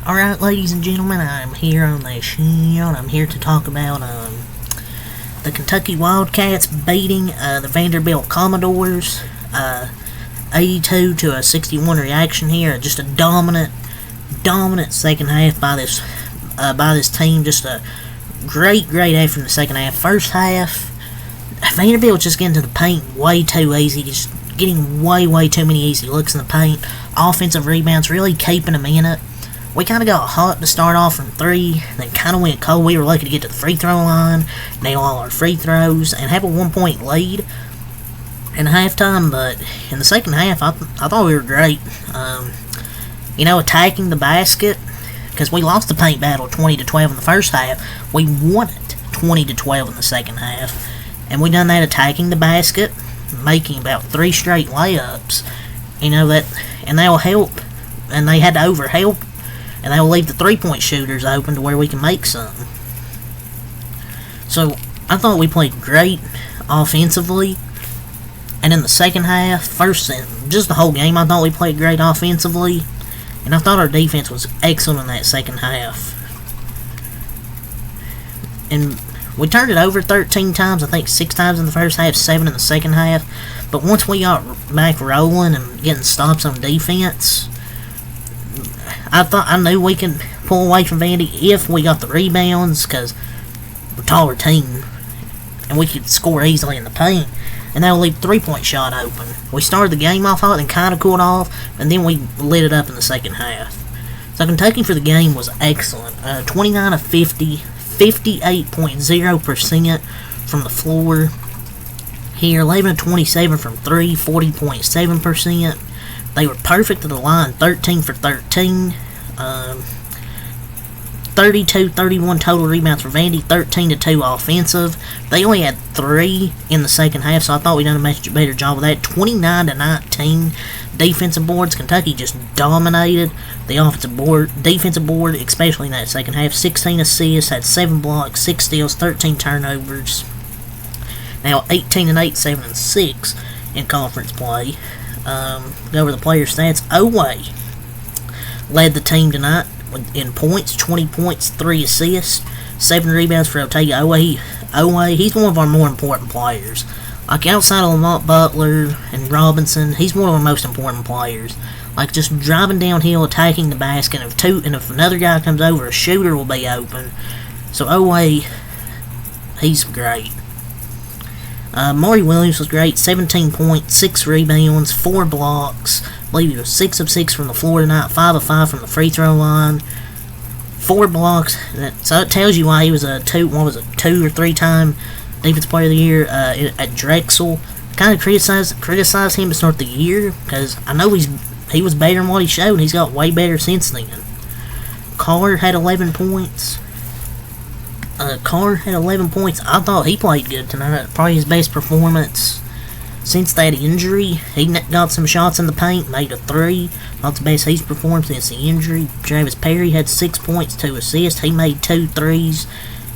Alright, ladies and gentlemen, I'm here on the show, and I'm here to talk about the Kentucky Wildcats beating the Vanderbilt Commodores 82 to a 61 reaction here. Just a dominant second half by this team. Just a great effort in the second half. First half, Vanderbilt just getting to the paint way too easy, just getting way too many easy looks in the paint. Offensive rebounds really keeping them in it. We kind of got hot to start off from three, then kind of went cold. We were lucky to get to the free throw line, nail all our free throws, and have a 1-point lead in halftime. But in the second half, I thought we were great. Attacking the basket, because we lost the paint battle 20-12 in the first half. We won it 20-12 in the second half, and we done that attacking the basket, making about 3 straight layups. And that'll help, and they had to overhelp. And they will leave the three-point shooters open to where we can make some. So, I thought we played great offensively. And in the second half, just the whole game, I thought we played great offensively. And I thought our defense was excellent in that second half. And we turned it over 13 times, I think 6 times in the first half, 7 in the second half. But once we got back rolling and getting stops on defense, I knew we could pull away from Vandy if we got the rebounds, because we're a taller team, and we could score easily in the paint, and that would leave the three-point shot open. We started the game off hot and kind of cooled off, and then we lit it up in the second half. So Kentucky for the game was excellent. 29 of 50, 58.0% from the floor. Here, 11 of 27 from 3, 40.7%. They were perfect at the line, 13 for 13. 32-31 total rebounds for Vandy, 13-2 offensive. They only had 3 in the second half, so I thought we done a much better job of that. 29-19 defensive boards. Kentucky just dominated the defensive board, especially in that second half. 16 assists, had 7 blocks, 6 steals, 13 turnovers. Now 18-8, 7-6 in conference play. Go over the player stats. Oway led the team tonight in points, 20 points, 3 assists, 7 rebounds for Otega. Oway, he's one of our more important players. Like, outside of Lamont Butler and Robinson, he's one of our most important players. Like, just driving downhill, attacking the basket, and if another guy comes over, a shooter will be open. So Oway, he's great. Maury Williams was great, 17 points, 6 rebounds, 4 blocks. I believe he was 6 of 6 from the floor tonight, 5 of 5 from the free throw line, 4 blocks. So it tells you why he was a 2 or 3 time Defensive Player of the Year at Drexel. Kind of criticized him to start the year, because I know he was better than what he showed, and he's got way better since then. Carr had 11 points. Carr had 11 points. I thought he played good tonight. Probably his best performance since that injury. He got some shots in the paint, made a 3. Not the best he's performed since the injury. Travis Perry had 6 points, 2 assists. He made 2 threes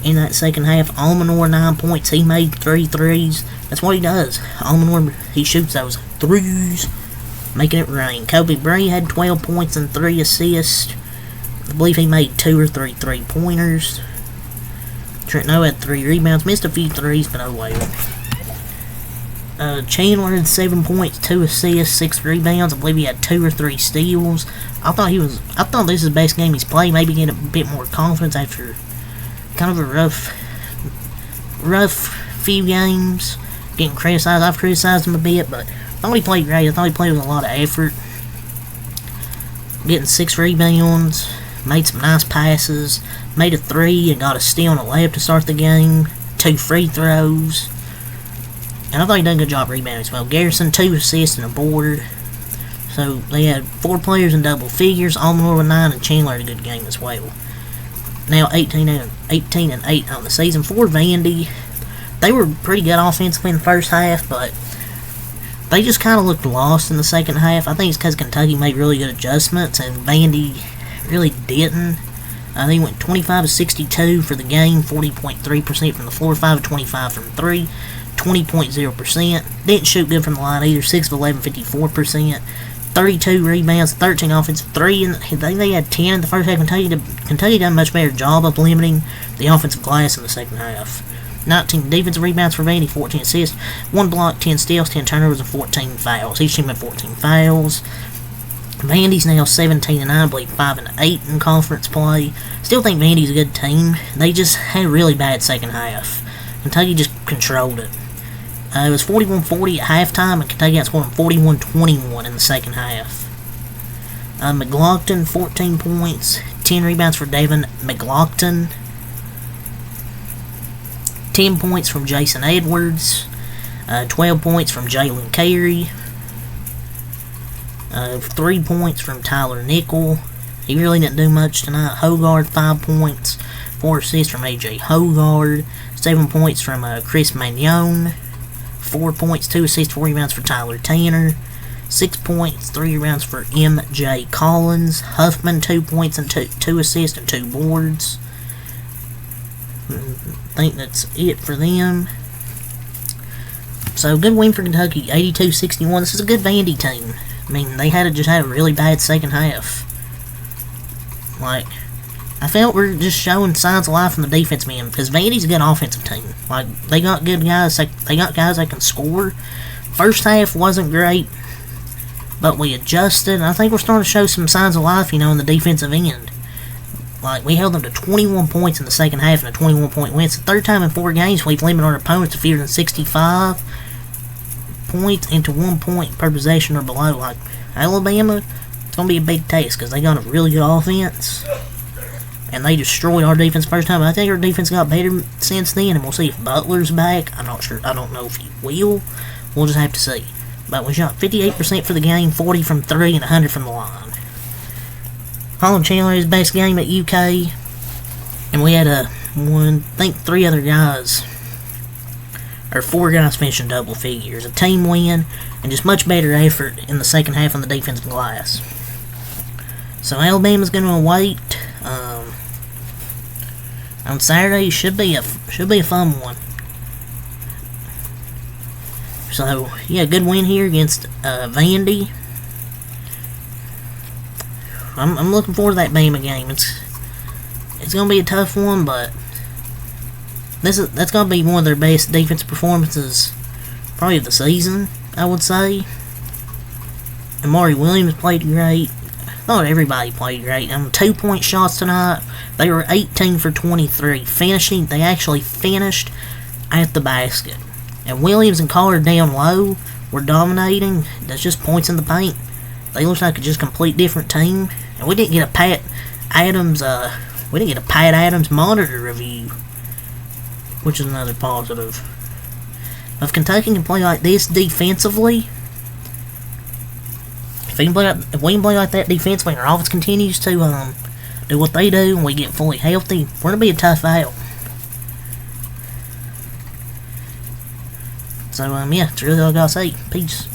in that second half. Almanor, 9 points. He made 3 threes. That's what he does. Almanor, he shoots those threes, making it rain. Kobe Bray had 12 points and 3 assists. I believe he made 2 or 3 3-pointers. Trentno had 3 rebounds, missed a few threes, but oh well. Chandler had 7 points, 2 assists, 6 rebounds. I believe he had 2 or 3 steals. I thought this is the best game he's played. Maybe get a bit more confidence after kind of a rough few games. Getting criticized. I've criticized him a bit, but I thought he played great. I thought he played with a lot of effort. Getting 6 rebounds. Made some nice passes, made a 3 and got a steal and a layup to start the game, 2 free throws, and I thought he done a good job rebounding as well. Garrison, 2 assists and a board. So they had 4 players in double figures. Almanor with 9, and Chandler had a good game as well. Now 18-8 on the season for Vandy. They were pretty good offensively in the first half, but they just kind of looked lost in the second half. I think it's because Kentucky made really good adjustments, and Vandy really didn't. They went 25 of 62 for the game, 40.3% from the floor, 5 of 25 from 3, 20.0%. Didn't shoot good from the line either, 6 of 11, 54%. 32 rebounds, 13 offensive, 3, and they had 10 in the first half. Kentucky done a much better job of limiting the offensive glass in the second half. 19 defensive rebounds for Vandy, 14 assists, 1 block, 10 steals, 10 turnovers, and 14 fouls. Each team had 14 fouls. Vandy's now 17-9, I believe 5-8 in conference play. Still think Vandy's a good team. They just had a really bad second half. Kentucky just controlled it. It was 41-40 at halftime, and Kentucky outscored them 41-21 in the second half. McLaughlin, 14 points, 10 rebounds for David McLaughlin, 10 points from Jason Edwards, 12 points from Jalen Carey, 3 points from Tyler Nickel. He really didn't do much tonight. Hogard, 5 points, 4 assists from A.J. Hogard, 7 points from Chris Magnon, 4 points, 2 assists, 4 rebounds for Tyler Tanner, 6 points, 3 rebounds for M.J. Collins, Huffman, 2 points and 2 assists and 2 boards. I think that's it for them. So, good win for Kentucky, 82-61. This is a good Vandy team. I mean, they just had a really bad second half. Like, I felt we're just showing signs of life in the defense, man, because Vandy's a good offensive team. Like, they got good guys. They got guys that can score. First half wasn't great, but we adjusted. I think we're starting to show some signs of life, in the defensive end. Like, we held them to 21 points in the second half and a 21-point win. It's the third time in 4 games we've limited our opponents to fewer than 65 points into 1 point per possession or below. Like, Alabama, it's going to be a big test because they got a really good offense. And they destroyed our defense first time. I think our defense got better since then, and we'll see if Butler's back. I'm not sure. I don't know if he will. We'll just have to see. But we shot 58% for the game, 40 from 3, and 100 from the line. Colin Chandler, his best game at UK. And we had I think 3 other guys, or 4 guys finishing double figures. A team win, and just much better effort in the second half on the defensive glass. So Alabama's going to await. On Saturday should be a fun one. So yeah, good win here against Vandy. I'm looking forward to that Bama game. It's gonna be a tough one, but that's gonna be one of their best defense performances probably of the season, I would say. And Amari Williams played great. I thought everybody played great. 2-point shots tonight. They were 18 for 23. They actually finished at the basket. And Williams and Carter down low were dominating. That's just points in the paint. They look like a just complete different team. And we didn't get a Pat Adams monitor review, which is another positive. If Kentucky can play like this defensively, if we can play like that defensively, and our offense continues to do what they do, and we get fully healthy, we're gonna be a tough out. So yeah, that's really all I gotta say. Peace.